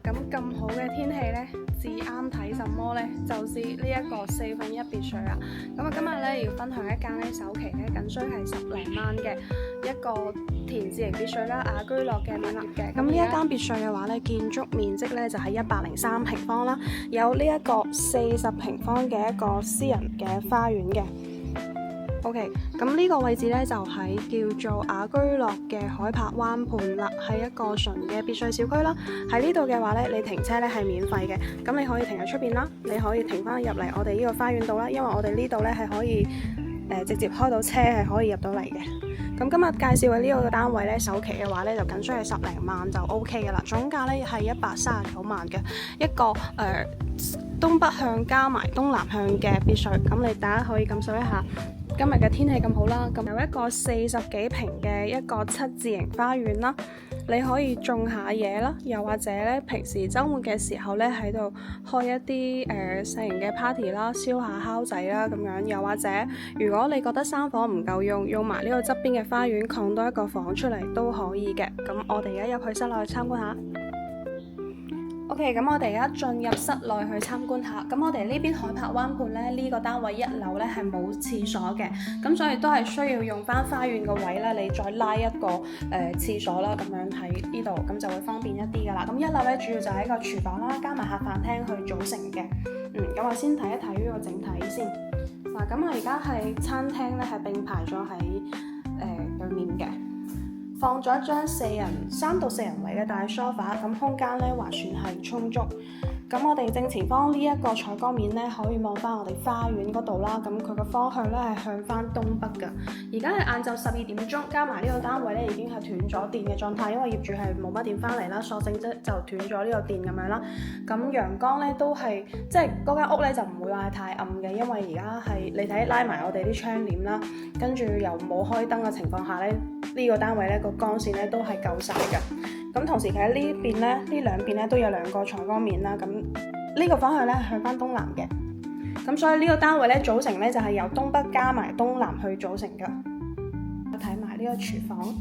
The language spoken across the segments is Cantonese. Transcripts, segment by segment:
咁好嘅天氣呢，至啱睇什麼呢？就是呢一個4分1別墅啊！今日呢，要分享一間呢首期呢僅需係10零萬嘅一個田字型別墅啦，雅居樂嘅面積嘅。咁呢一間別墅嘅話呢，建築面積呢就係103平方啦，有呢一個40平方嘅一個私人嘅花園嘅。OK， 咁呢個位置呢，就喺叫做雅居樂嘅海柏灣畔啦，係一個純嘅別墅小區啦。喺呢度嘅話呢，你停車呢係免費嘅，咁你可以停喺出邊啦，你可以停翻入嚟我哋呢個花園度啦，因為我哋呢度呢係可以直接開到車係可以入到嚟嘅。咁今日介紹嘅呢個單位呢，首期嘅話呢就僅需係10零萬就 OK 嘅啦，總價呢係139萬嘅一個東北向加埋東南向嘅別墅。咁你大家可以感受一下。今日嘅天氣咁好啦，咁有一個40幾平嘅一個7字形花園啦，你可以種下嘢啦，又或者咧平時週末嘅時候咧喺度開一啲細型嘅 party 啦，燒下烤仔啦咁樣，又或者如果你覺得3房唔夠用埋呢個側邊嘅花園擴多一個房出嚟都可以嘅。咁我哋而家入去室內去參觀下。OK， 咁我哋而家進入室內去參觀下。咁我哋呢邊海柏灣畔咧，呢個單位1樓咧係冇廁所嘅，咁所以都係需要用翻花園個位咧，你再拉一個廁所啦，咁樣喺呢度，咁就會方便一啲噶啦。咁1樓咧主要就係一個廚房啦，加埋客飯廳去組成嘅。咁我先睇一睇呢個整體先。嗱，咁我而家係餐廳咧係並排咗喺對面嘅。放咗一張3到4人位嘅大 sofa， 咁空間咧還算係充足。咁我哋正前方呢一個採光面咧，可以望翻我哋花園嗰度啦。咁佢個方向咧係向翻東北㗎。而家係晏晝12點鐘，加埋呢個單位咧已經係斷咗電嘅狀態，因為業主係冇乜電翻嚟啦，索性就斷咗呢個電咁樣啦。咁陽光咧都係即係嗰間屋咧就唔會話係太暗嘅，因為而家係你睇拉埋我哋啲窗簾啦，跟住又冇開燈嘅情況下咧，呢個單位咧個光線咧都係夠晒㗎。咁同時其實呢邊咧，呢兩邊咧都有2個採光面啦。咁呢個方向咧向翻東南嘅。咁所以呢個單位咧組成咧就係由東北加埋東南去組成㗎。睇埋呢個廚房，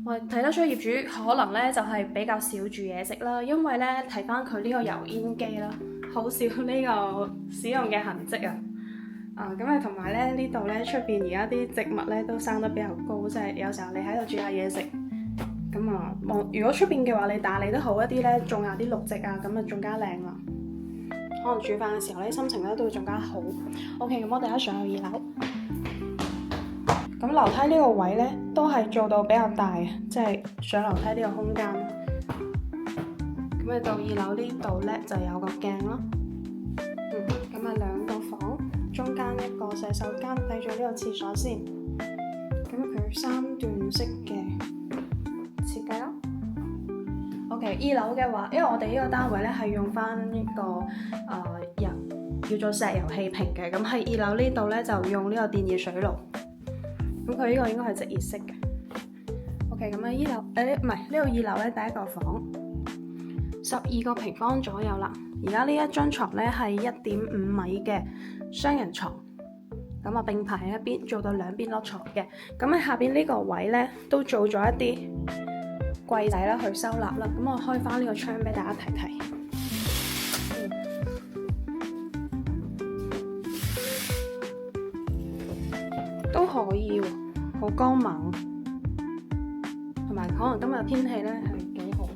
我睇得出業主可能咧就係比較少煮嘢食啦，因為咧睇翻佢呢個油煙機啦，好少呢個使用嘅痕跡啊。咁啊，同埋咧呢度咧出邊而家啲植物咧都生得比較高，即係有時候你喺度煮下嘢食，咁啊如果出邊嘅話你打理得好一啲咧，種下啲綠植啊，咁啊仲加靚啦。可能煮飯嘅時候咧心情咧都會仲加好。OK， 咁我哋一上去2樓，咁樓梯呢個位咧都係做到比較大，即係上樓梯呢個空間。咁啊到2樓呢度咧就有個鏡咯。咁啊2個房。中間一個洗手間，睇住呢個廁所先。咁佢3段式嘅設計咯。OK， 2樓嘅話，因為我哋呢個單位咧係用翻呢個叫做石油氣瓶嘅，咁喺2樓呢度咧就用呢個電熱水爐。咁佢呢個應該係直熱式嘅。OK， 咁呢樓唔係呢個2樓咧第一個房，12個平方左右啦。而家呢一張床咧係1.5米嘅雙人床，咁啊並排喺一邊，做到2邊落床嘅。咁喺下邊呢個位咧都做咗一啲櫃仔啦去收納啦。咁我開翻呢個窗俾大家睇睇，都可以喎，好光猛，同埋可能今日天氣咧係幾好，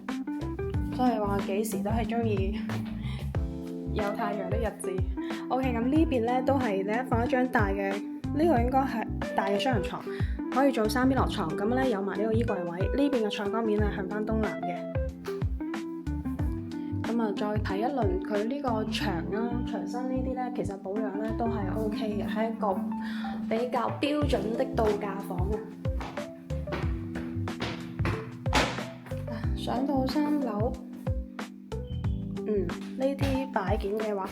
所以話幾時都係中意有太陽的日子。OK， 咁呢邊咧都係咧放一張大嘅，呢個應該係大嘅雙人床，可以做3邊落床。咁咧有埋呢個衣櫃位，呢邊嘅採光面係向翻東南嘅。咁啊，再睇一輪佢呢個牆啦、牆身呢啲咧，其實保養咧都係 OK 嘅，係一個比較標準的度假房啊。上到3樓。呢啲擺件嘅話，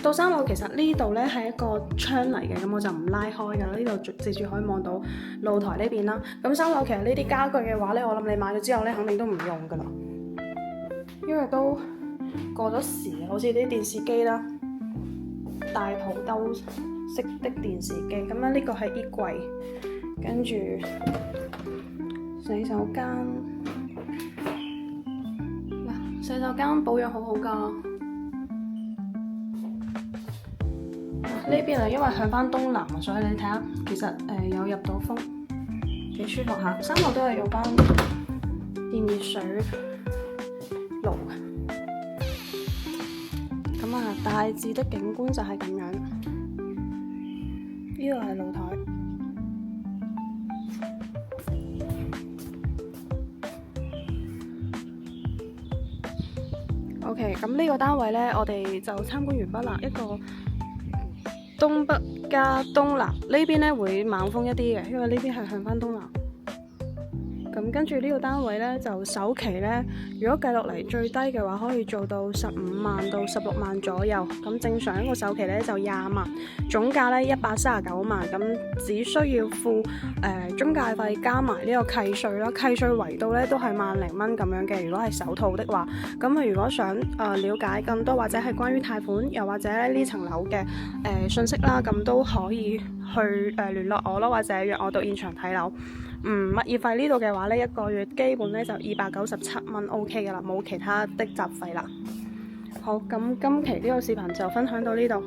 到3樓其實呢度咧係一個窗嚟嘅，咁我就唔拉開㗎啦。呢度直接可以望到露台呢邊啦。咁3樓其實呢啲家具嘅話咧，我諗你買咗之後咧，肯定都唔用㗎啦，因為都過咗時，好似啲電視機啦，大肚兜式的電視機咁樣。呢個係衣櫃，跟住洗手間。洗手間保養好好㗎。呢邊啊，因為向翻東南，所以你睇下，其實有入到風，幾舒服下。三樓都係用翻電熱水爐。咁啊，大致的景觀就係咁樣。呢個係露台。OK，咁呢個單位呢，我哋就參觀完畢啦。一個東北加東南，呢邊呢會猛風一啲嘅，因為呢邊係向翻東南。咁跟住呢個單位呢，就首期呢，如果計落嚟最低嘅話，可以做到15萬到16萬左右。咁正常一個首期呢，就20萬，總價呢139萬。咁只需要付中介費加埋呢個契稅啦，契稅圍度呢都係萬零蚊咁樣嘅。如果係首套的話，咁如果想了解更多或者係關於貸款，又或者呢層樓嘅信息啦，咁都可以去聯絡我咯，或者約我到現場睇樓。物業費呢度嘅話呢，一個月基本呢就297蚊 OK 嘅啦，冇其他的雜費啦。好，咁今期呢個視頻就分享到呢度，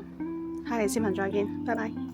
下期視頻再見，拜拜。